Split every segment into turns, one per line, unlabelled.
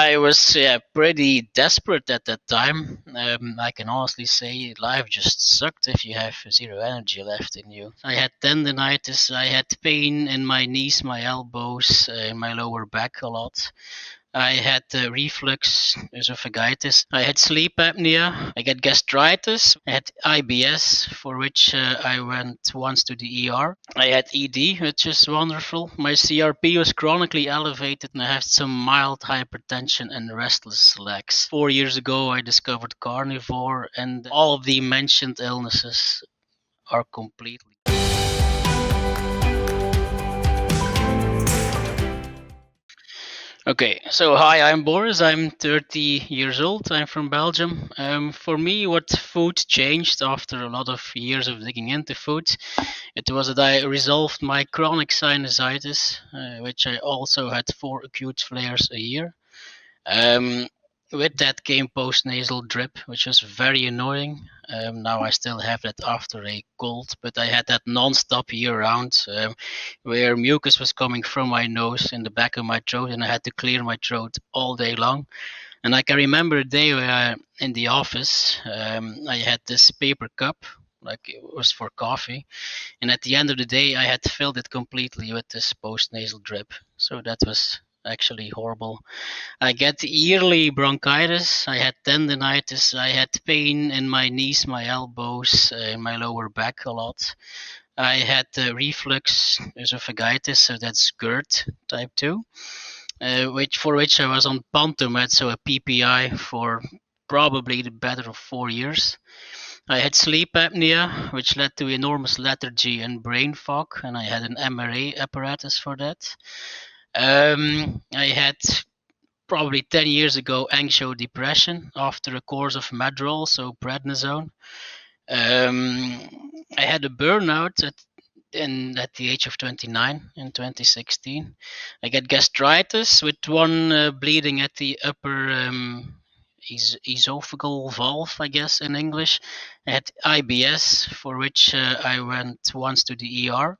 I was pretty desperate at that time. I can honestly say life just sucked if you have zero energy left in you. I had tendonitis, I had pain in my knees, my elbows, my lower back a lot. I had reflux, esophagitis. I had sleep apnea. I got gastritis. I had IBS, for which I went once to the ER. I had ED, which is wonderful. My CRP was chronically elevated, and I had some mild hypertension and restless legs. 4 years ago, I discovered Carnivore, and all of the mentioned illnesses are completely. Okay, so hi, I'm Boris. I'm 30 years old. I'm from Belgium. For me, what food changed after a lot of years of digging into food, it was that I resolved my chronic sinusitis, which I also had 4 acute flares a year. Um, with that came post-nasal drip, which was very annoying. Now I still have that after a cold, but I had that non-stop year-round, where mucus was coming from my nose in the back of my throat, and I had to clear my throat all day long. And I can remember a day where in the office, I had this paper cup, like it was for coffee, and at the end of the day, I had filled it completely with this post-nasal drip. So that was actually horrible. I get yearly bronchitis. I had tendonitis. I had pain in my knees, my elbows, my lower back a lot. I had reflux, esophagitis, so that's GERD type 2, which I was on Pantomet, so a PPI, for probably the better of 4 years. I had sleep apnea, which led to enormous lethargy and brain fog, and I had an MRA apparatus for that. I had probably 10 years ago anxio-depression after a course of Madrol, so prednisone. I had a burnout at the age of 29 in 2016. I got gastritis with one bleeding at the upper esophageal valve, I guess in English. I had IBS, for which I went once to the ER.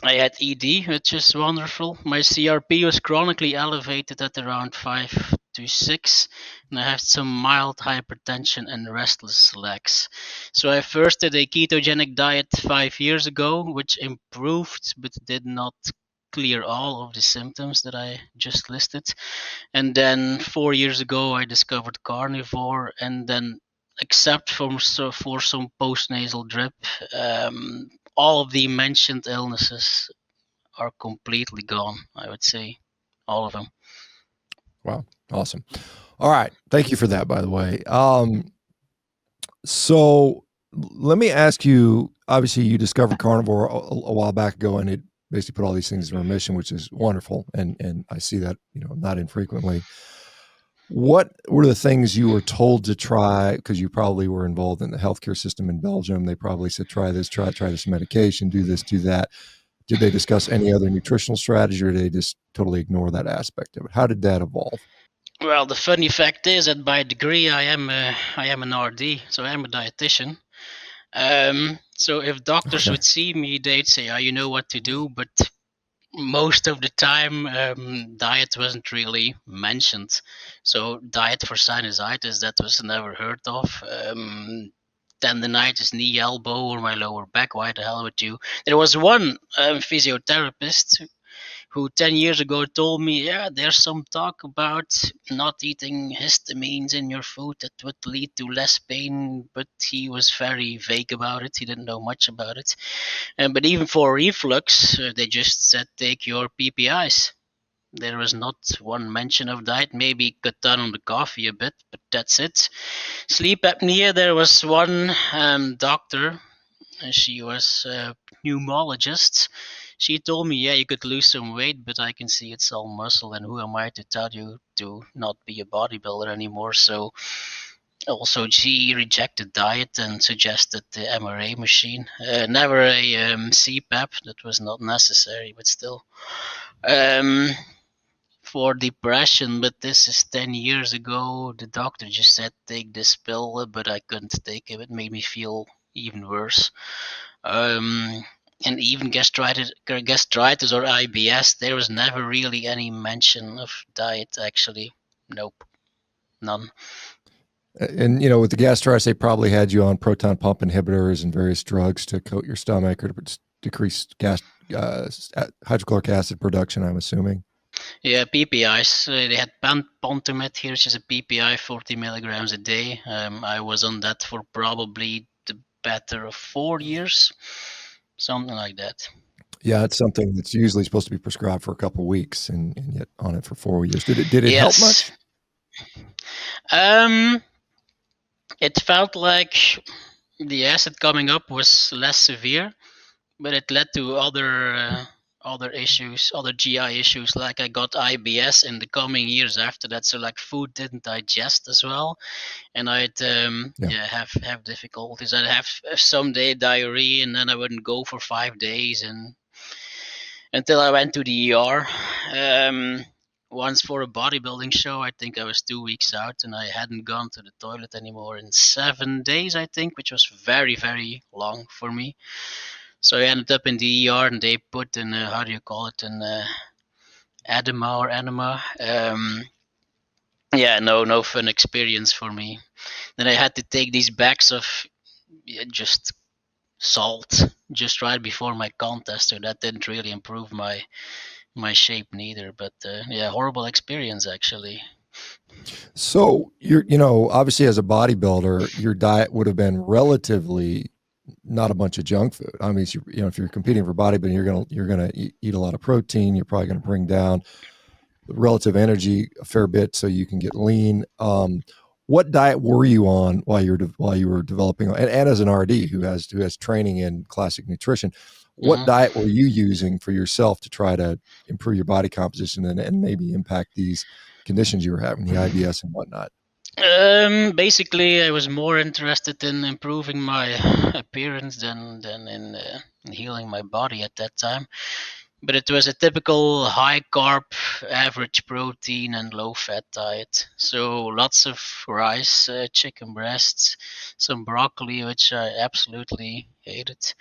I had ED, which is wonderful. My CRP was chronically elevated at around 5 to 6, and I had some mild hypertension and restless legs. So I first did a ketogenic diet 5 years ago, which improved but did not clear all of the symptoms that I just listed. And then 4 years ago, I discovered carnivore, and then except for some post-nasal drip, all of the mentioned illnesses are completely gone, I would say. All of them.
Wow. Awesome. All right. Thank you for that, by the way. So let me ask you, obviously you discovered carnivore a while back ago, and it basically put all these things in remission, which is wonderful. And I see that, not infrequently. What were the things you were told to try? Because you probably were involved in the healthcare system in Belgium. They probably said, try this, try this medication, do this, do that. Did they discuss any other nutritional strategy, or did they just totally ignore that aspect of it? How did that evolve?
Well, the funny fact is that by degree I am an RD, so I am a dietitian. So if doctors would see me, they'd say, "Oh, you know what to do," but most of the time, diet wasn't really mentioned. So diet for sinusitis, that was never heard of. Tendonitis, knee, elbow, or my lower back. Why the hell would you? There was one physiotherapist who 10 years ago told me, yeah, there's some talk about not eating histamines in your food that would lead to less pain, but he was very vague about it. He didn't know much about it. But even for reflux, they just said take your PPIs. There was not one mention of diet, maybe cut down on the coffee a bit, but that's it. Sleep apnea, there was one doctor, she was a pneumologist. She told me, yeah, you could lose some weight, but I can see it's all muscle, and who am I to tell you to not be a bodybuilder anymore? So also she rejected diet and suggested the MRA machine. Never a CPAP, that was not necessary, but still. For depression, but this is 10 years ago, the doctor just said take this pill, but I couldn't take it. It made me feel even worse. Um, And even gastritis or IBS, there was never really any mention of diet. Actually, nope, none.
And with the gastritis, they probably had you on proton pump inhibitors and various drugs to coat your stomach or to decrease hydrochloric acid production, I'm assuming.
Yeah, PPIs. They had Pontumet here, which is a PPI 40 milligrams a day. I was on that for probably the better of 4 years, something like that.
Yeah, it's something that's usually supposed to be prescribed for a couple of weeks, and yet on it for 4 years. Did it help
Yes.
much?
Um, it felt like the acid coming up was less severe, but it led to other issues, other GI issues. Like I got IBS in the coming years after that, so like food didn't digest as well, and I'd
Yeah.
have difficulties. I'd have some day diarrhea, and then I wouldn't go for 5 days, and until I went to the ER. Once for a bodybuilding show, I think I was 2 weeks out, and I hadn't gone to the toilet anymore in 7 days, I think, which was very, very long for me. So I ended up in the ER, and they put in how do you call it, an edema or enema. Yeah, no fun experience for me. Then I had to take these bags of just salt just right before my contest, so that didn't really improve my shape neither. But yeah, horrible experience actually.
So obviously as a bodybuilder, your diet would have been relatively not a bunch of junk food. I mean, if you're competing for bodybuilding, you're gonna eat a lot of protein. You're probably gonna bring down the relative energy a fair bit so you can get lean. What diet were you on while you were developing, and as an RD who has training in classic nutrition? What
Hmm.
diet were you using for yourself to try to improve your body composition and maybe impact these conditions you were having, the IBS and whatnot?
Basically, I was more interested in improving my appearance than in healing my body at that time. But it was a typical high carb, average protein, and low fat diet. So lots of rice, chicken breasts, some broccoli, which I absolutely hated.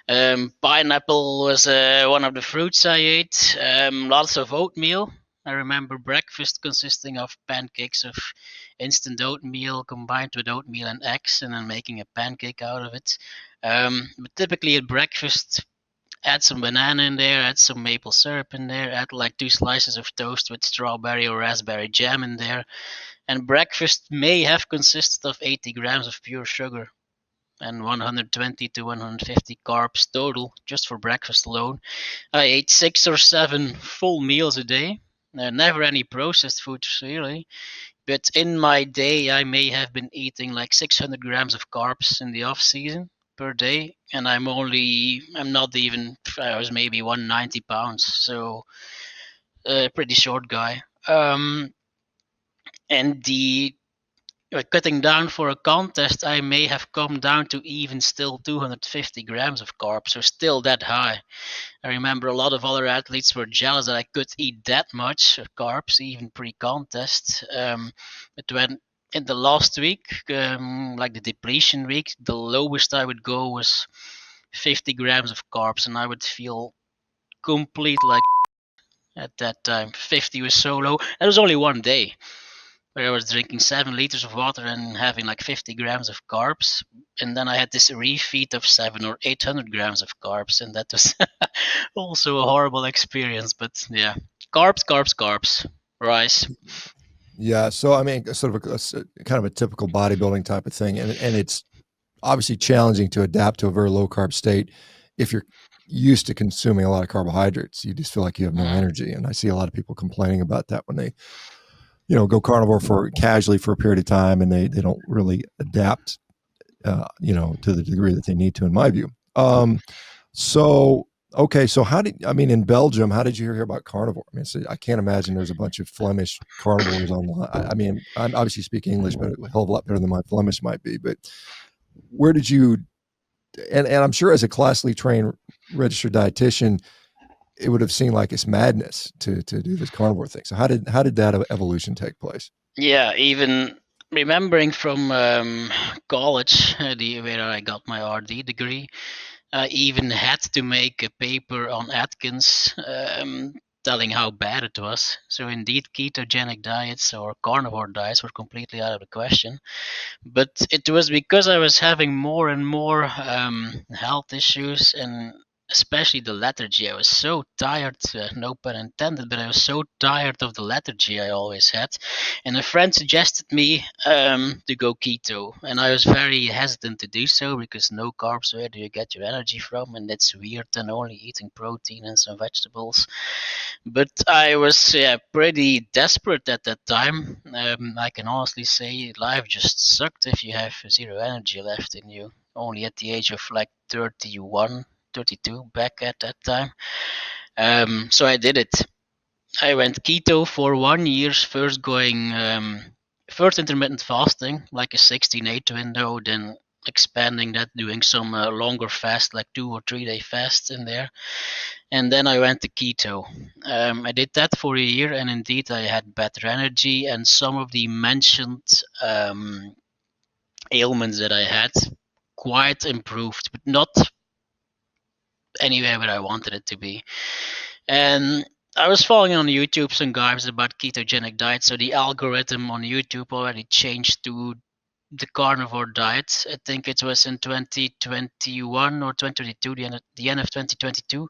Pineapple was one of the fruits I ate. Lots of oatmeal. I remember breakfast consisting of pancakes of instant oatmeal combined with oatmeal and eggs, and then making a pancake out of it. But typically at breakfast, add some banana in there, add some maple syrup in there, add like 2 slices of toast with strawberry or raspberry jam in there. And breakfast may have consisted of 80 grams of pure sugar and 120 to 150 carbs total just for breakfast alone. I ate 6 or 7 full meals a day. Never any processed foods really, but in my day I may have been eating like 600 grams of carbs in the off season per day, and I'm not even, I was maybe 190 pounds, so a pretty short guy. And the cutting down for a contest, I may have come down to even still 250 grams of carbs, so still that high. I remember a lot of other athletes were jealous that I could eat that much carbs, even pre-contest. But when in the last week, like the depletion week, the lowest I would go was 50 grams of carbs, and I would feel complete like at that time. 50 was so low. It was only one day where I was drinking 7 liters of water and having like 50 grams of carbs. And then I had this refeed of 700 or 800 grams of carbs. And that was also a horrible experience. But yeah, carbs, carbs, carbs, rice.
Yeah, so I mean, sort of kind of a typical bodybuilding type of thing, and it's obviously challenging to adapt to a very low carb state if you're used to consuming a lot of carbohydrates. You just feel like you have no
Mhm.
energy, and I see a lot of people complaining about that when they go carnivore for casually for a period of time, and they don't really adapt, to the degree that they need to, in my view. So okay, so in Belgium, how did you hear about carnivore? I mean, I can't imagine there's a bunch of Flemish carnivores online. I mean, I obviously speak English, but a hell of a lot better than my Flemish might be. But where did you? And I'm sure as a classically trained registered dietitian, it would have seemed like it's madness to do this carnivore thing. So how did that evolution take place?
Yeah, even remembering from college, where I got my RD degree, I even had to make a paper on Atkins, telling how bad it was. So indeed, ketogenic diets or carnivore diets were completely out of the question. But it was because I was having more and more health issues, and especially the lethargy. I was so tired, no pun intended, but I was so tired of the lethargy I always had. And a friend suggested me to go keto, and I was very hesitant to do so because no carbs, where do you get your energy from? And that's weird, and only eating protein and some vegetables. But I was, yeah, pretty desperate at that time. I can honestly say life just sucked if you have zero energy left in you. Only at the age of like 31, 32 back at that time. So I did it. I went keto for 1 year, first going first intermittent fasting, like a 16-8 window, then expanding that, doing some longer fast, like 2 or 3 day fasts in there, and then I went to keto. I did that for a year, and indeed I had better energy, and some of the mentioned ailments that I had quite improved, but not anywhere where I wanted it to be. And I was following on YouTube some guys about ketogenic diet, so the algorithm on YouTube already changed to the carnivore diet. I think it was in 2021 or 2022, the end of 2022,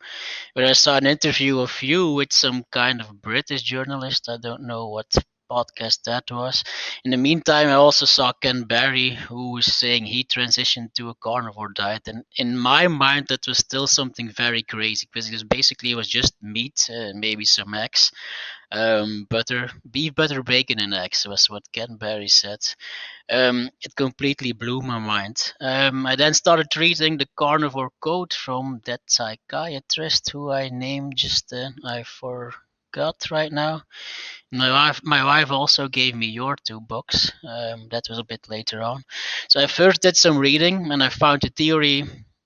where I saw an interview of you with some kind of British journalist. I don't know what podcast that was. In the meantime, I also saw Ken Barry, who was saying he transitioned to a carnivore diet, and in my mind, that was still something very crazy because it was just meat, maybe some eggs, butter, beef butter, bacon, and eggs was what Ken Barry said. It completely blew my mind. I then started reading the carnivore code from that psychiatrist who I named just then. I forgot right now. My wife also gave me your 2 books. That was a bit later on. So I first did some reading, and I found the theory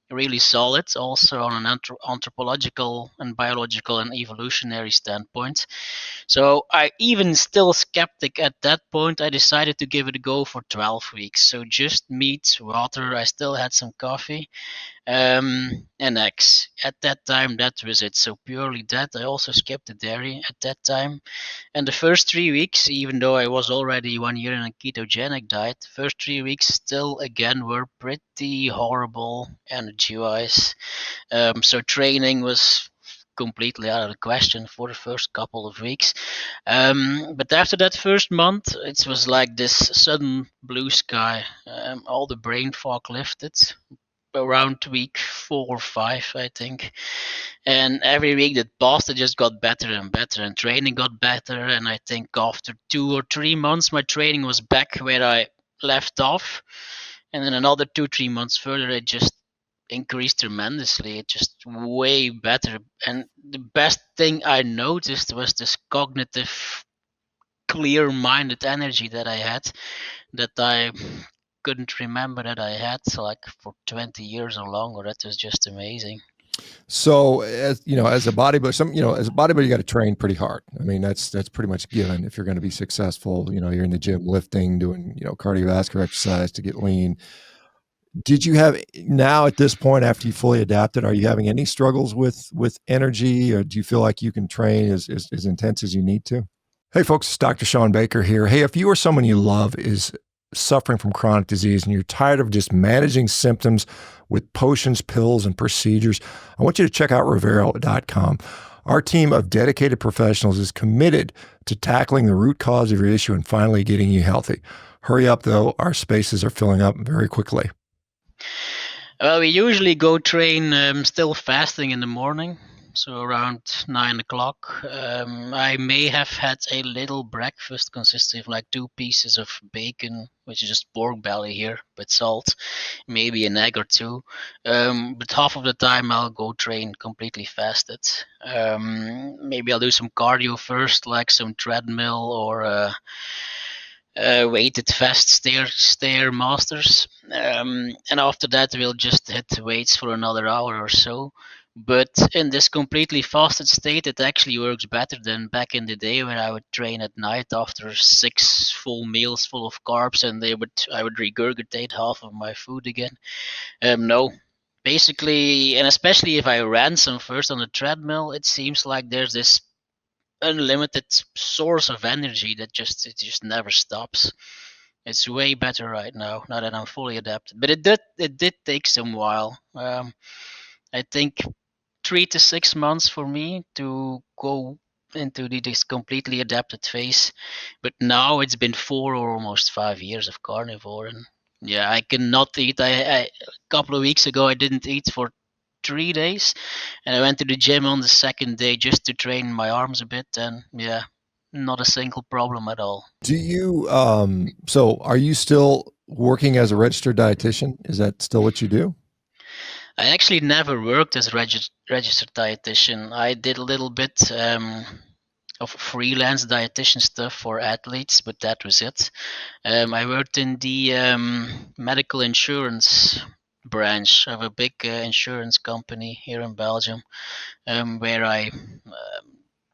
really solid, also on an anthropological and biological and evolutionary standpoint. So I even still skeptic at that point, I decided to give it a go for 12 weeks. So just meat, water. I still had some coffee, and eggs. At that time, that was it. So purely that. I also skipped the dairy at that time. And the first 3 weeks, even though I was already 1 year in a ketogenic diet, the first 3 weeks still again were pretty horrible energy wise. So training was completely out of the question for the first couple of weeks. But after that first month, it was like this sudden blue sky. All the brain fog lifted around week 4 or 5, I think. And every week that passed, it just got better and better, and training got better. And I think after 2 or 3 months, my training was back where I left off. And then another 2, 3 months further, it just increased tremendously. It just way better. And the best thing I noticed was this cognitive, clear minded energy that I had that I couldn't remember that I had like for 20 years or longer. That was just amazing.
So as you know, as a bodybuilder, as a bodybuilder, you got to train pretty hard. I mean, that's pretty much given if you're going to be successful. You're in the gym lifting, doing cardiovascular exercise to get lean. Did you have now at this point after you fully adapted? Are you having any struggles with energy, or do you feel like you can train as intense as you need to? Hey folks, it's Dr. ShawnBaker here. Hey, if you or someone you love is suffering from chronic disease and you're tired of just managing symptoms with potions, pills, and procedures, I want you to check out Revero.com. Our team of dedicated professionals is committed to tackling the root cause of your issue and finally getting you healthy. Hurry up though, our spaces are filling up very quickly.
Well, we usually go train still fasting in the morning, so around 9 o'clock. I may have had a little breakfast consisting of like 2 pieces of bacon, which is just pork belly here, with salt, maybe an egg or two. But half of the time I'll go train completely fasted. Maybe I'll do some cardio first, like some treadmill or weighted fast stair masters, and after that we'll just hit weights for another hour or so. But in this completely fasted state, it actually works better than back in the day when I would train at night after 6 full meals full of carbs, and I would regurgitate half of my food again. No, Basically, and especially if I ran some first on the treadmill, it seems like there's this unlimited source of energy that just never stops. It's way better right now that I'm fully adapted. But it did take some while. I think 3 to 6 months for me to go into this completely adapted phase. But now it's been 4 or almost 5 years of carnivore, and yeah, I cannot eat. A couple of weeks ago I didn't eat for 3 days, and I went to the gym on the second day just to train my arms a bit, and yeah, not a single problem at all.
Do you so are you still working as a registered dietitian? Is that still what you do?
I actually never worked as a registered dietitian. I did a little bit of freelance dietitian stuff for athletes, but that was it. I worked in the medical insurance branch of a big insurance company here in Belgium, where I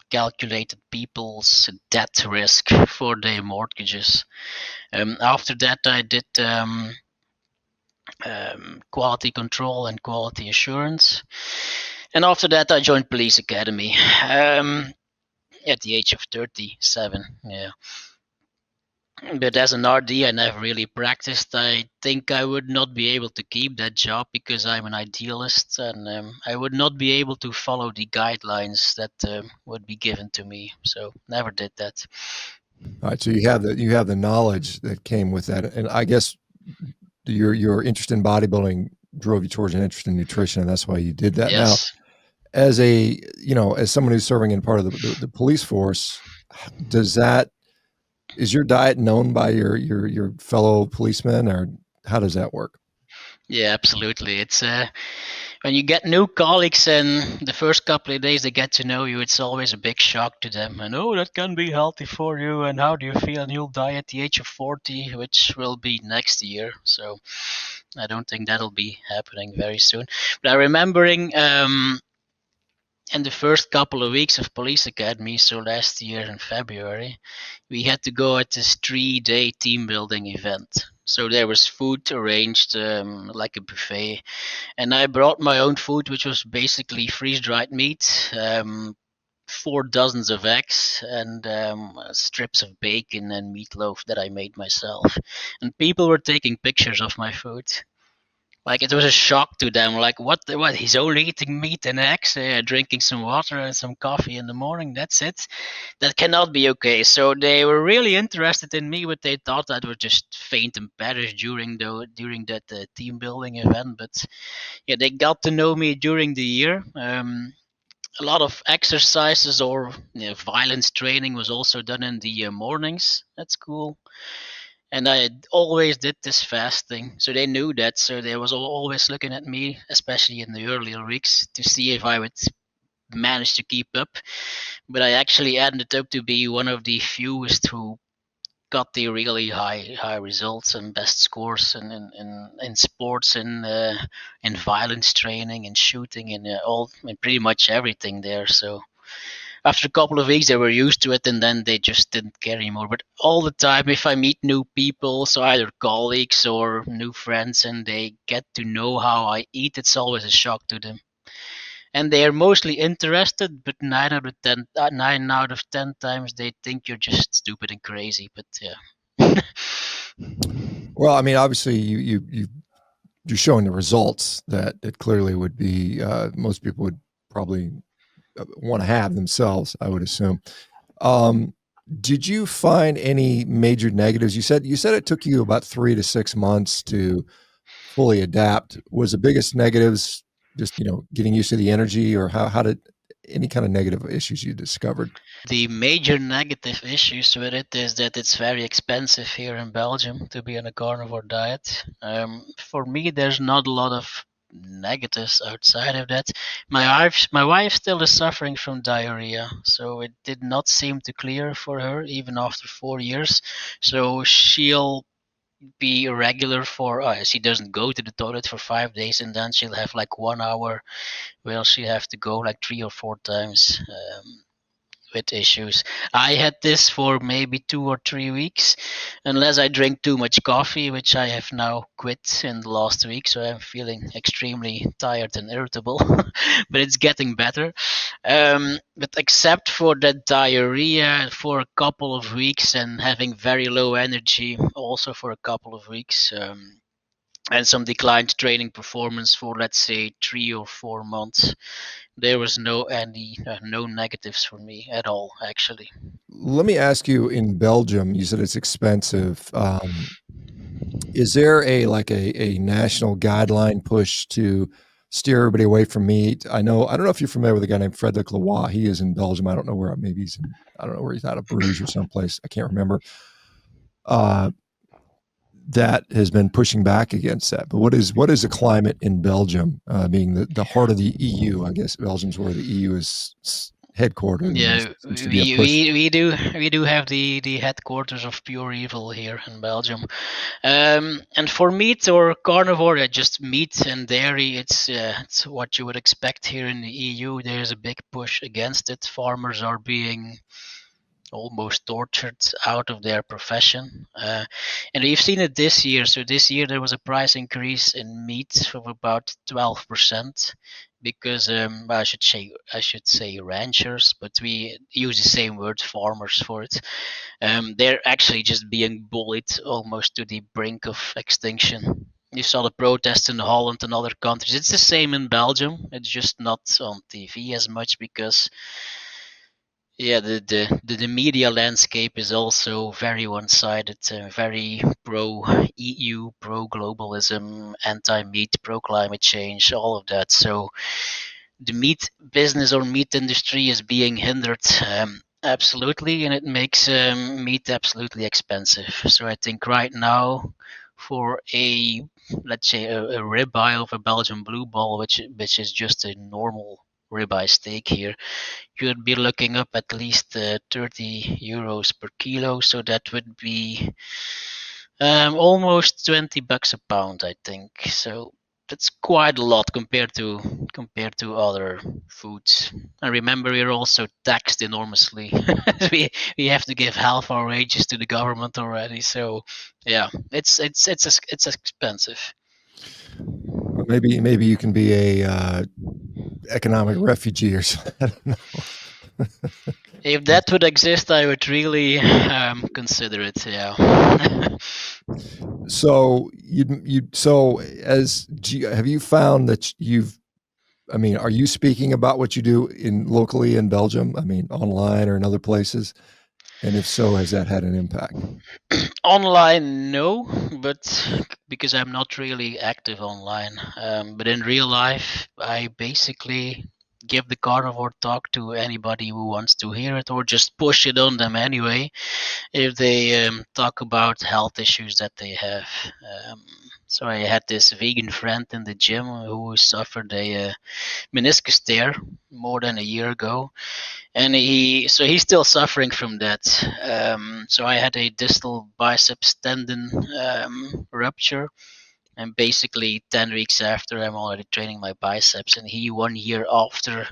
calculated people's debt risk for their mortgages. After that, I did quality control and quality assurance. And after that, I joined police academy at the age of 37. Yeah. But as an RD, I never really practiced. I think I would not be able to keep that job because I'm an idealist, and I would not be able to follow the guidelines that would be given to me. So never did that.
All right, so you have the knowledge that came with that, and I guess your interest in bodybuilding drove you towards an interest in nutrition, and that's why you did that. Now,
Yes.
as a as someone who's serving in part of the police force, does that is your diet known by your fellow policemen, or how does that work?
Yeah, absolutely. It's when you get new colleagues and the first couple of days they get to know you, it's always a big shock to them. And oh, that can be healthy for you. And how do you feel? And you'll die at the age of 40, which will be next year. So I don't think that'll be happening very soon. But I remembering in the first couple of weeks of police academy, so last year in February, we had to go at this 3 day team building event. So there was food arranged like a buffet, and I brought my own food, which was basically freeze dried meat, 4 dozens of eggs, and strips of bacon and meatloaf that I made myself. And people were taking pictures of my food. Like it was a shock to them. Like what? What? He's only eating meat and eggs, drinking some water and some coffee in the morning. That's it. That cannot be okay. So they were really interested in me, but they thought that would just faint and perish during that team building event. But yeah, they got to know me during the year. A lot of exercises or violence training was also done in the mornings. That's cool. And I always did this fasting, so they knew that. So they was always looking at me, especially in the earlier weeks, to see if I would manage to keep up. But I actually ended up to be one of the fewest who got the really high results and best scores in sports and in violence training and shooting and all and pretty much everything there. So after a couple of weeks they were used to it, and then they just didn't care anymore. But all the time, if I meet new people, so either colleagues or new friends, and they get to know how I eat, it's always a shock to them. And they are mostly interested, but 9 out of 10 times they think you're just stupid and crazy. But yeah.
Well, I mean, obviously, you're showing the results that clearly would be most people would probably want to have themselves, I would assume. Um, did you find any major negatives? You said it took you about 3 to 6 months to fully adapt. Was the biggest negatives just getting used to the energy, or how did any kind of negative issues you discovered?
The major negative issues with it is that it's very expensive here in Belgium to be on a carnivore diet. For me, there's not a lot of negatives outside of that. My wife still is suffering from diarrhea, so it did not seem to clear for her even after 4 years. So she'll be irregular for. She doesn't go to the toilet for 5 days, and then she'll have like 1 hour where she'll have to go like 3 or 4 times. with issues. I had this for maybe 2 or 3 weeks, unless I drink too much coffee, which I have now quit in the last week. So I'm feeling extremely tired and irritable, but it's getting better. But except for that diarrhea for a couple of weeks and having very low energy, also for a couple of weeks. And some declined training performance for, let's say, 3 or 4 months. There was no negatives for me at all, actually.
Let me ask you, in Belgium, you said it's expensive. Is there a national guideline push to steer everybody away from meat? I don't know if you're familiar with a guy named Frederick Leroy. He is in Belgium. I don't know where, maybe I don't know where he's out of Bruges or someplace. I can't remember. Uh, that has been pushing back against that. But what is the climate in Belgium, being the heart of the EU? I guess Belgium's where the EU is headquartered, and there
Yeah,
seems to be a push.
we do have the headquarters of pure evil here in Belgium. And for meat or carnivore, just meat and dairy, it's what you would expect here in the EU. There's a big push against it. Farmers are being almost tortured out of their profession. And we've seen it this year. So this year there was a price increase in meat of about 12%, because I should say ranchers, but we use the same word, farmers, for it. They're actually just being bullied almost to the brink of extinction. You saw the protests in Holland and other countries. It's the same in Belgium. It's just not on TV as much because, yeah, the media landscape is also very one-sided, very pro EU, pro globalism, anti-meat, pro climate change, all of that. So the meat business or meat industry is being hindered, absolutely, and it makes meat absolutely expensive. So I think right now, for a, let's say, a ribeye of a Belgian blue ball, which is just a normal ribeye steak here, you'd be looking up at least 30 euros per kilo. So that would be almost 20 bucks a pound, I think. So that's quite a lot compared to other foods. And remember, we're also taxed enormously. We have to give half our wages to the government already. So yeah, it's expensive.
Well, maybe you can be a economic refugee or something. I don't know.
If that would exist, I would really consider it. Yeah.
So have you found that I mean, are you speaking about what you do in locally in Belgium? I mean, online or in other places? And if so, has that had an impact?
Online, no, but because I'm not really active online. But in real life, I basically give the carnivore talk to anybody who wants to hear it, or just push it on them anyway if they talk about health issues that they have. Um, so I had this vegan friend in the gym who suffered a meniscus tear more than a year ago, and he's still suffering from that. So I had a distal biceps tendon rupture, and basically 10 weeks after, I'm already training my biceps, and he 1 year after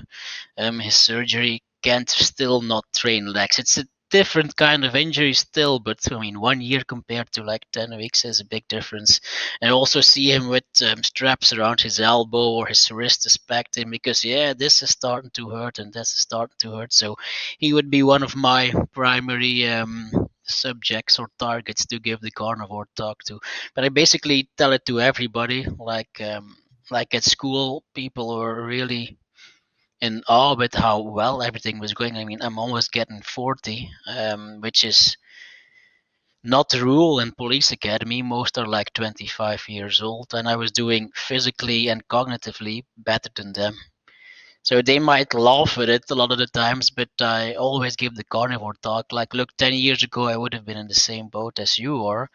his surgery can't still not train legs. It's a different kind of injury still, but I mean, 1 year compared to like 10 weeks is a big difference. And I also see him with straps around his elbow or his wrist suspecting, because yeah, this is starting to hurt and this is starting to hurt. So he would be one of my primary subjects or targets to give the carnivore talk to. But I basically tell it to everybody, like at school, people were really in awe with how well everything was going. I mean, I'm almost getting 40, which is not the rule in police academy. Most are like 25 years old, and I was doing physically and cognitively better than them. So they might laugh at it a lot of the times, but I always give the carnivore talk. Like, look, 10 years ago, I would have been in the same boat as you are.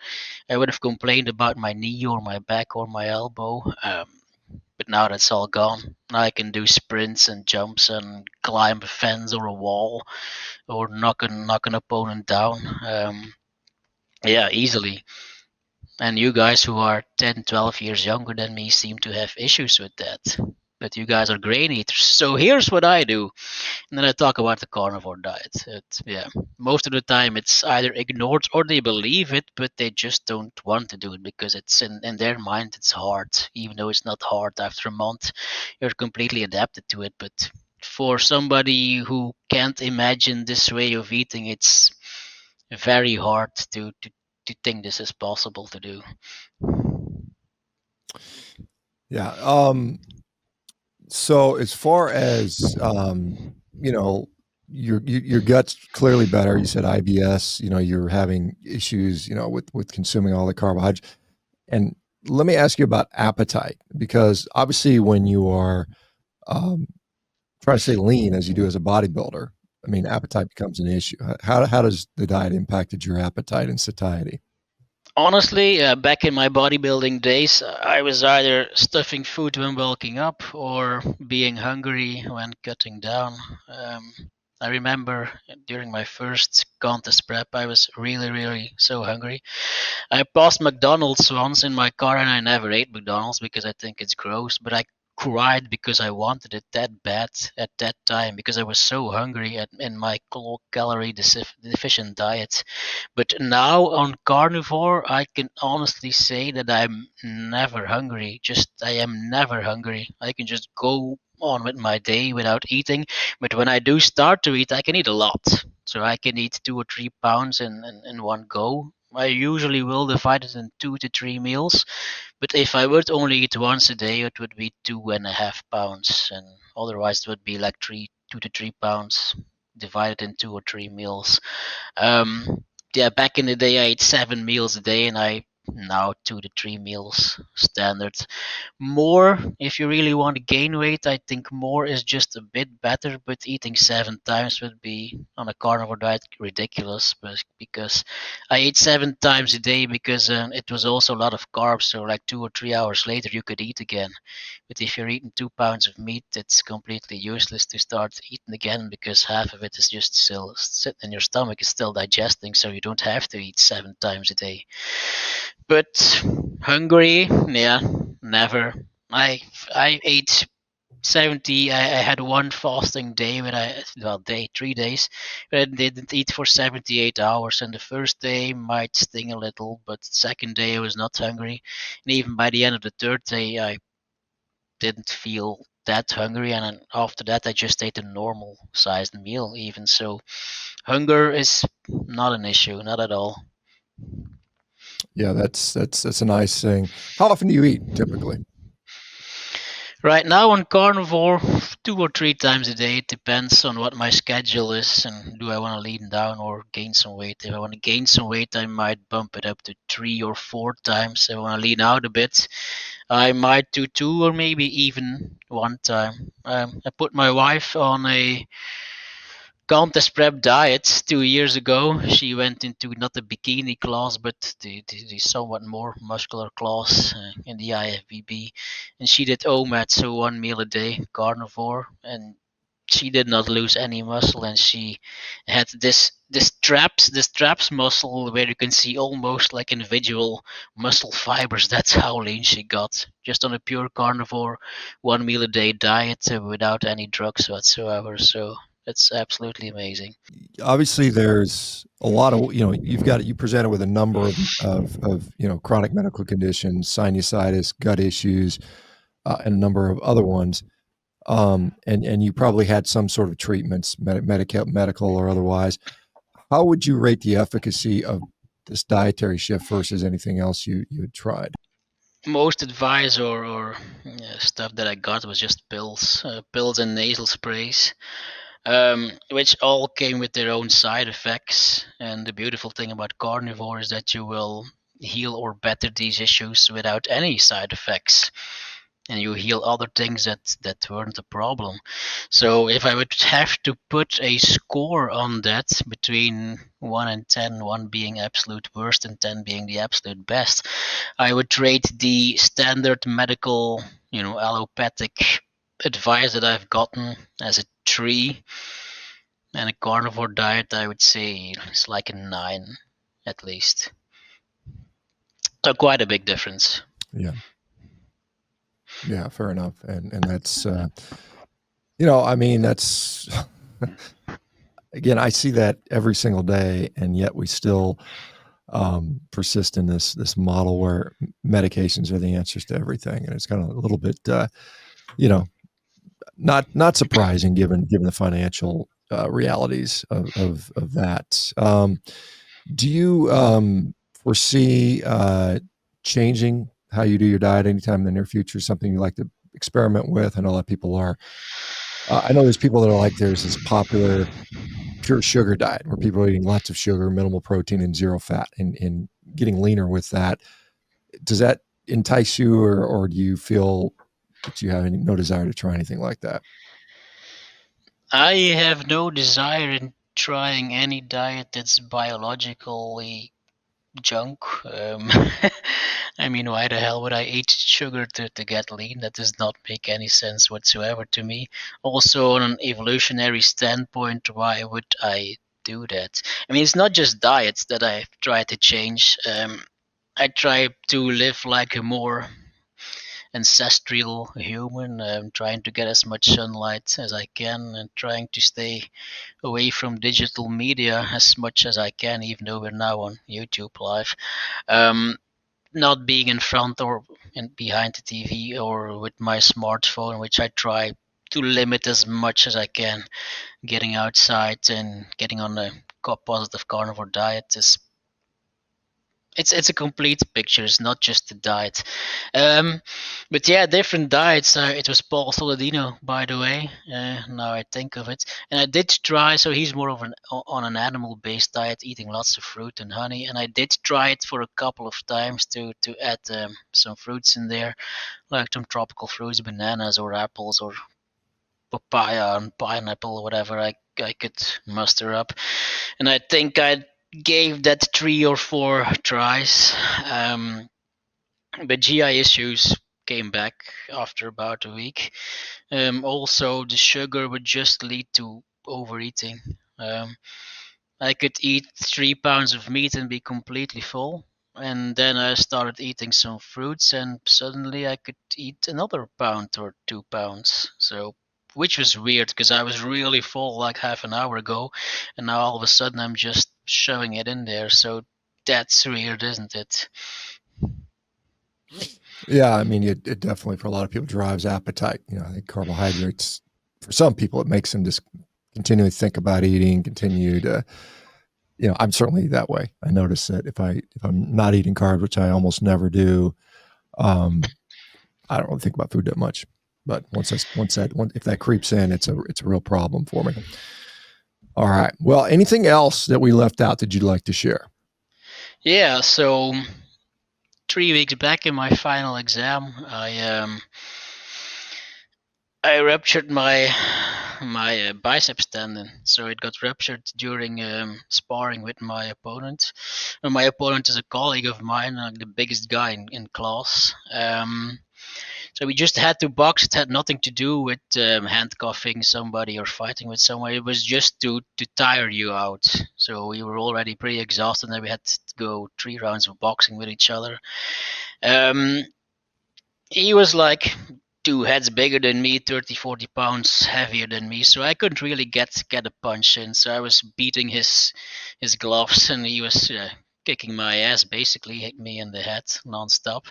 I would have complained about my knee or my back or my elbow. But now that's all gone. Now I can do sprints and jumps and climb a fence or a wall or knock an opponent down. Yeah, easily. And you guys who are 10, 12 years younger than me seem to have issues with that. but you guys are grain eaters. So here's what I do. And then I talk about the carnivore diet. Yeah, most of the time it's either ignored or they believe it, but they just don't want to do it because it's in their mind it's hard, even though it's not hard. After a month, you're completely adapted to it. But for somebody who can't imagine this way of eating, it's very hard to think this is possible to do.
Yeah. So as far as you know, your gut's clearly better. You said IBS. You know, you're having issues. You know, with consuming all the carbohydrates. And let me ask you about appetite, because obviously when you are um, trying to stay lean as you do as a bodybuilder, I mean, appetite becomes an issue. How does the diet impacted your appetite and satiety?
Honestly, back in my bodybuilding days, I was either stuffing food when bulking up or being hungry when cutting down. Um, I remember during my first contest prep, I was really, really so hungry. I passed McDonald's once in my car and I never ate McDonald's because I think it's gross, but I cried because I wanted it that bad at that time because I was so hungry in my calorie deficient diet. But now on carnivore, I can honestly say that I'm never hungry. Just I am never hungry. I can just go on with my day without eating. But when I do start to eat, I can eat a lot. So I can eat 2 or 3 pounds in one go. I usually will divide it in 2 to 3 meals. But if I would only eat once a day, it would be 2.5 pounds, and otherwise it would be like 2 to 3 pounds divided in 2 or 3 meals. Yeah, back in the day, I ate 7 meals a day, and I now 2 to 3 meals standard. More, if you really want to gain weight, I think more is just a bit better, but eating 7 times would be on a carnivore diet ridiculous. But because I ate 7 times a day, because it was also a lot of carbs, so like 2 or 3 hours later you could eat again. But if you're eating 2 pounds of meat, it's completely useless to start eating again because half of it is just still sitting in your stomach, is still digesting, so you don't have to eat 7 times a day. But hungry, yeah, never. I ate 70. I had one fasting day when day 3 days, but I didn't eat for 78 hours. And the first day might sting a little, but the second day I was not hungry, and even by the end of the third day I didn't feel that hungry. And then after that I just ate a normal sized meal. Even so, hunger is not an issue, not at all.
Yeah, that's a nice thing. How often do you eat typically?
Right now on carnivore, 2 or 3 times a day. It depends on what my schedule is and do I want to lean down or gain some weight. If I want to gain some weight, I might bump it up to 3 or 4 times. If I want to lean out a bit, I might do two or maybe even one time. I put my wife on a contest prep diet 2 years ago. She went into not the bikini class, but the somewhat more muscular class in the IFBB, and she did OMAD, so 1 meal a day, carnivore, and she did not lose any muscle, and she had this traps muscle where you can see almost like individual muscle fibers. That's how lean she got, just on a pure carnivore 1 meal a day diet without any drugs whatsoever. So it's absolutely amazing.
Obviously, there's a lot of, you presented with a number of chronic medical conditions, sinusitis, gut issues, and a number of other ones. And you probably had some sort of treatments, medical or otherwise. How would you rate the efficacy of this dietary shift versus anything else you had tried?
Most advice or stuff that I got was just pills and nasal sprays, which all came with their own side effects. And the beautiful thing about carnivore is that you will heal or better these issues without any side effects, and you heal other things that weren't a problem. So if I would have to put a score on that between 1 and 10, 1 being absolute worst and 10 being the absolute best, I would rate the standard medical, allopathic advice that I've gotten as a 3, and a carnivore diet I would say it's like a 9 at least. So quite a big difference.
Yeah. Yeah, fair enough. And that's I mean, that's again, I see that every single day, and yet we still persist in this model where medications are the answers to everything, and it's kind of a little bit, you know, not surprising given the financial realities of that. Do you foresee changing how you do your diet anytime in the near future? Something you like to experiment with? I know a lot of people are. I know there's people that are like there's this popular pure sugar diet where people are eating lots of sugar, minimal protein, and zero fat, and getting leaner with that. Does that entice you, or do you feel that you have no desire to try anything like that?
I have no desire in trying any diet that's biologically junk. I mean, why the hell would I eat sugar to get lean? That does not make any sense whatsoever to me. Also, on an evolutionary standpoint, why would I do that? I mean, it's not just diets that I've tried to change. I try to live like a more ancestral human, trying to get as much sunlight as I can and trying to stay away from digital media as much as I can, even though we're now on YouTube Live. Um, not being in front or behind the TV or with my smartphone, which I try to limit as much as I can. Getting outside and getting on a positive carnivore diet is it's a complete picture. It's not just the diet. Um, but yeah, different diets. It was Paul Soldino, by the way. Now I think of it, and I did try. So he's more of an on an animal-based diet, eating lots of fruit and honey. And I did try it for a couple of times to add some fruits in there, like some tropical fruits, bananas or apples or papaya and pineapple or whatever I could muster up. And I think I gave that 3 or 4 tries. Um, but GI issues came back after about a week. Also, the sugar would just lead to overeating. Um, I could eat 3 pounds of meat and be completely full. And then I started eating some fruits, and suddenly I could eat another pound or 2 pounds. So, which was weird because I was really full like half an hour ago, and now all of a sudden I'm just shoving it in there. So, that's weird, isn't it?
Yeah, I mean, it definitely for a lot of people drives appetite. I think carbohydrates for some people it makes them just continually think about eating, continue to. I'm certainly that way. I notice that if I'm not eating carbs, which I almost never do, um, I don't really think about food that much. But if that creeps in, it's a real problem for me. All right. Well, anything else that we left out that you'd like to share?
Yeah, so 3 weeks back in my final exam, I ruptured my biceps tendon. So it got ruptured during sparring with my opponent. And my opponent is a colleague of mine, like the biggest guy in class. So we just had to box. It had nothing to do with handcuffing somebody or fighting with someone. It was just to tire you out. So we were already pretty exhausted, and then we had to go 3 rounds of boxing with each other. Um, he was like 2 heads bigger than me, 30, 40 pounds heavier than me, so I couldn't really get a punch in. So I was beating his gloves, and he was kicking my ass, basically hit me in the head nonstop.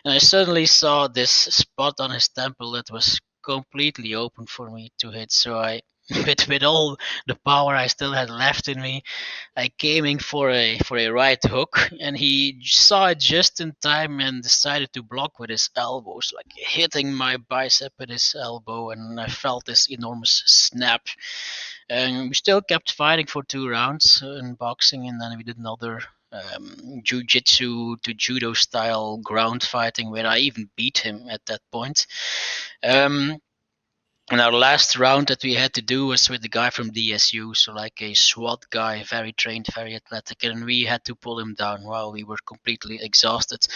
And I suddenly saw this spot on his temple that was completely open for me to hit. So I, with all the power I still had left in me, I came in for a right hook, and he saw it just in time and decided to block with his elbows, like hitting my bicep with his elbow, and I felt this enormous snap. And we still kept fighting for 2 rounds in boxing, and then we did another jiu-jitsu to judo style ground fighting where I even beat him at that point. Um, and our last round that we had to do was with the guy from DSU, so like a SWAT guy, very trained, very athletic, and we had to pull him down while we were completely exhausted.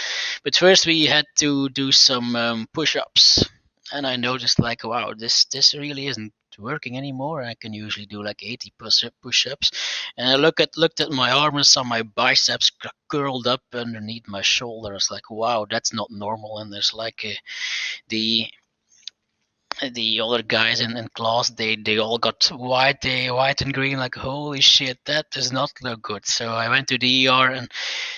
But first we had to do some push-ups, and I noticed like, wow, this really isn't working anymore. I can usually do like 80 push-ups, and I looked at my arm and saw my biceps curled up underneath my shoulder. I was like, wow, that's not normal. And there's like the the other guys in class, they all got white and green, like holy shit, that does not look good. So I went to the ER, and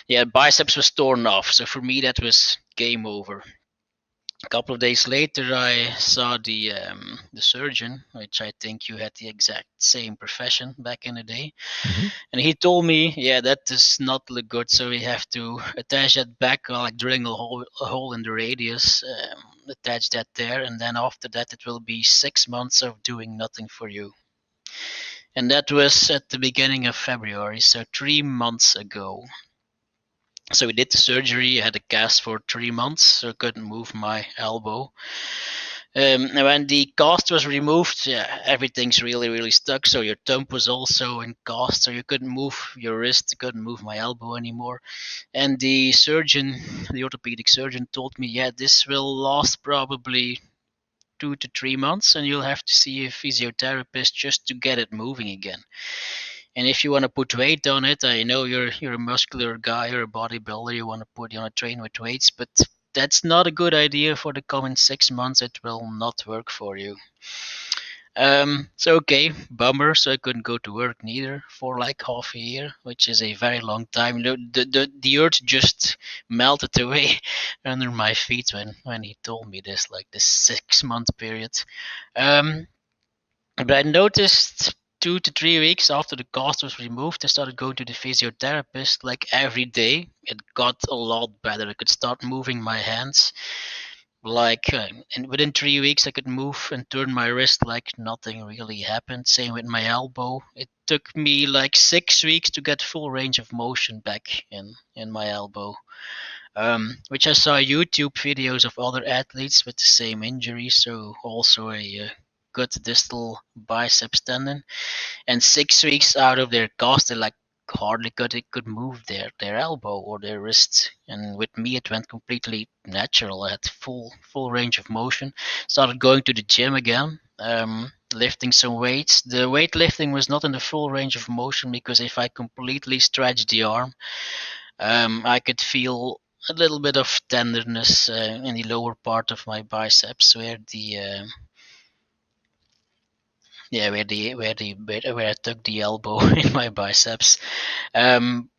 yeah, biceps was torn off. So for me that was game over. A couple of days later, I saw the surgeon, which I think you had the exact same profession back in the day,
Hmm.
and he told me, yeah, that does not look good. So we have to attach that back, like drilling a hole in the radius, attach that there, and then after that, it will be 6 months of doing nothing for you. And that was at the beginning of February, so 3 months ago. So we did the surgery. I had a cast for 3 months, so I couldn't move my elbow. And when the cast was removed, yeah, everything's really, really stuck. So your thumb was also in cast, so you couldn't move your wrist, couldn't move my elbow anymore. And the surgeon, the orthopedic surgeon, told me, yeah, this will last probably 2 to 3 months, and you'll have to see a physiotherapist just to get it moving again. And if you want to put weight on it, I know you're a muscular guy, you're a bodybuilder, you want to train with weights, but that's not a good idea for the coming 6 months. It will not work for you. So okay, bummer. So I couldn't go to work neither for like half a year, which is a very long time. The earth just melted away under my feet when he told me this, like this 6 month period. Um, but I noticed 2 to 3 weeks after the cast was removed, I started going to the physiotherapist like every day. It got a lot better. I could start moving my hands. Like, and within 3 weeks, I could move and turn my wrist like nothing really happened. Same with my elbow. It took me like 6 weeks to get full range of motion back in my elbow. Which I saw YouTube videos of other athletes with the same injury, so also a good distal biceps tendon. And 6 weeks out of their cast, they like hardly could move their elbow or their wrist. And with me, it went completely natural. I had full range of motion. Started going to the gym again. Lifting some weights. The weightlifting was not in the full range of motion because if I completely stretched the arm, I could feel a little bit of tenderness in the lower part of my biceps, where the yeah, where I took the elbow in my biceps. Um,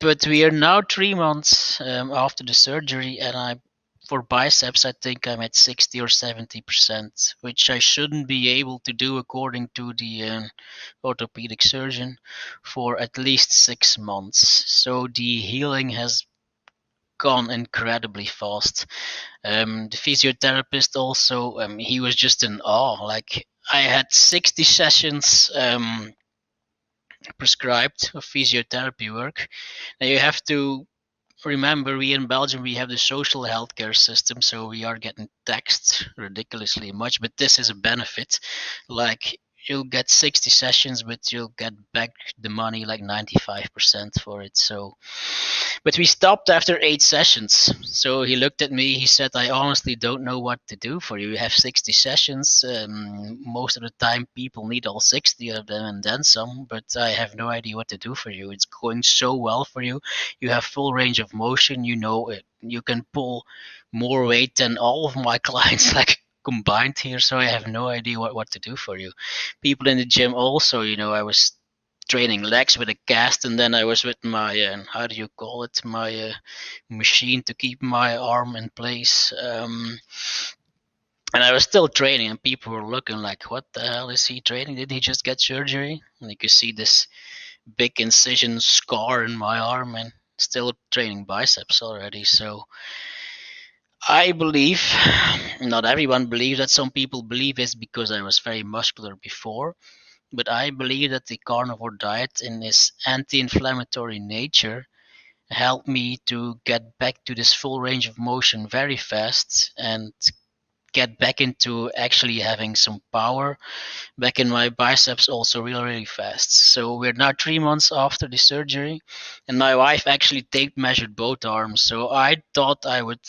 but we are now 3 months after the surgery, and I for biceps I think I'm at 60 or 70%, which I shouldn't be able to do according to the orthopedic surgeon for at least 6 months. So the healing has gone incredibly fast. The physiotherapist also, he was just in awe. Like I had 60 sessions prescribed of physiotherapy work. Now you have to remember, we in Belgium we have the social healthcare system, so we are getting taxed ridiculously much. But this is a benefit. Like you'll get 60 sessions, but you'll get back the money like 95% for it. So but we stopped after 8 sessions. So he looked at me. He said, "I honestly don't know what to do for you. You have 60 sessions. Most of the time, people need all 60 of them and then some. But I have no idea what to do for you. It's going so well for you. You have full range of motion. You know it. You can pull more weight than all of my clients, like." Combined here, so I have no idea what to do for you. People in the gym also, I was training legs with a cast, and then I was with my how do you call it, my machine to keep my arm in place. And I was still training, and people were looking like, "What the hell is he training? Did he just get surgery?" And you could see this big incision scar in my arm, and still training biceps already. So I believe, not everyone believes that. Some people believe it's because I was very muscular before, but I believe that the carnivore diet, in its anti-inflammatory nature, helped me to get back to this full range of motion very fast and get back into actually having some power back in my biceps also really, really fast. So we're now 3 months after the surgery, and my wife actually tape measured both arms. So I thought I would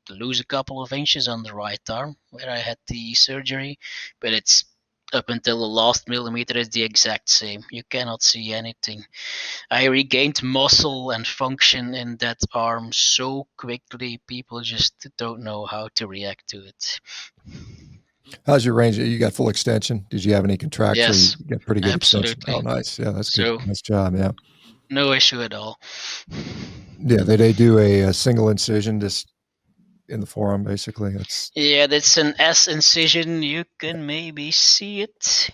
lose a couple of inches on the right arm where I had the surgery, but it's Up until the last millimeter is the exact same. You cannot see anything. I regained muscle and function in that arm so quickly, people just don't know how to react to it.
How's your range? You got full extension? Did you have any contracture? You
Yes,
got pretty good extension. Oh,
absolutely.
nice. Yeah, that's good.
So,
Nice job. Yeah.
no issue at all.
Yeah, they do a single incision just in the forearm, basically. That's
Yeah, that's an S incision. You can maybe see it.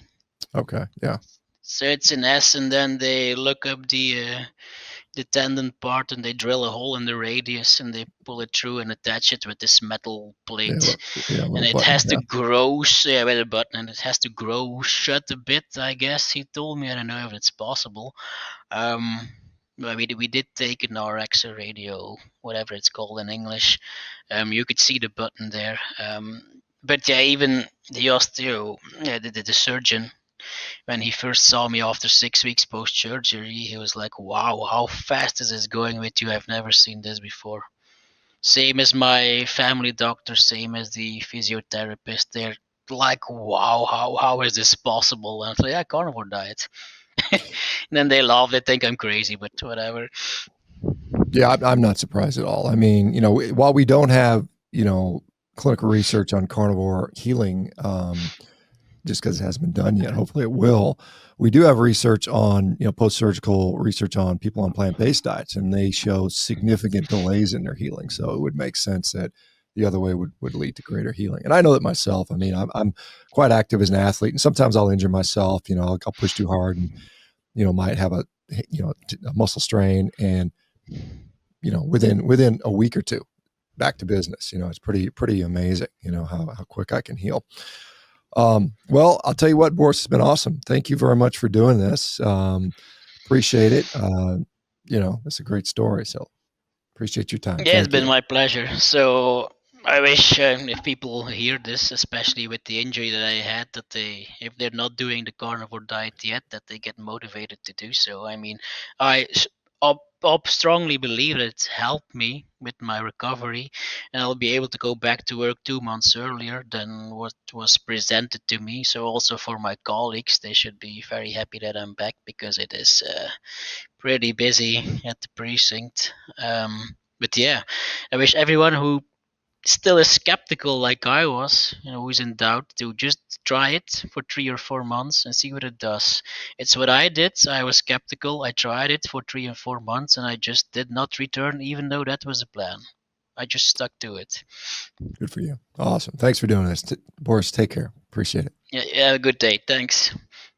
okay. Yeah.
So it's an S, and then they look up the tendon part and they drill a hole in the radius and they pull it through and attach it with this metal
Yeah.
plate,
Yeah. A
and
little
it
button.
has to
Yeah.
grow, yeah, with a button, and it has to grow shut a bit, I guess he told me. I don't know if it's possible. Well, we did take an RX radio, whatever it's called in English. You could see the button there. But yeah, even the osteo, yeah, the surgeon, when he first saw me after 6 weeks post surgery, he was like, "Wow, how fast is this going with you? I've never seen this before." Same as my family doctor, same as the physiotherapist. They're like, "Wow, how is this possible?" And I was like, "Yeah, carnivore diet." And then they laugh. They think I'm crazy, but whatever.
Yeah. I'm not surprised at all. I mean, while we don't have, clinical research on carnivore healing, just because it hasn't been done yet. Hopefully it will. We do have research on, post-surgical research on people on plant-based diets, and they show significant delays in their healing. So it would make sense that the other way would lead to greater healing. And I know that myself. I mean, I'm quite active as an athlete, and sometimes I'll injure myself. I'll push too hard, and might have a muscle strain, and within a week or two, back to business. It's pretty amazing. How quick I can heal. Well, I'll tell you what, Boris, has been awesome. Thank you very much for doing this. Appreciate it. It's a great story. So appreciate your time.
Yeah, it's
Thank
been
you.
my pleasure. So I wish, if people hear this, especially with the injury that I had, that they, if they're not doing the carnivore diet yet, that they get motivated to do so. I mean, I strongly believe that it's helped me with my recovery, and I'll be able to go back to work 2 months earlier than what was presented to me. So also for my colleagues, they should be very happy that I'm back, because it is pretty busy at the precinct. But yeah, I wish everyone who still is skeptical like I was, who's in doubt, to just try it for 3 or 4 months and see what it does. It's what I did. I was skeptical. I tried it for 3 or 4 months and I just did not return, even though that was the plan. I just stuck to it.
Good for you. Awesome. Thanks for doing this. Boris, take care. Appreciate it.
Yeah, yeah, have a good day. Thanks.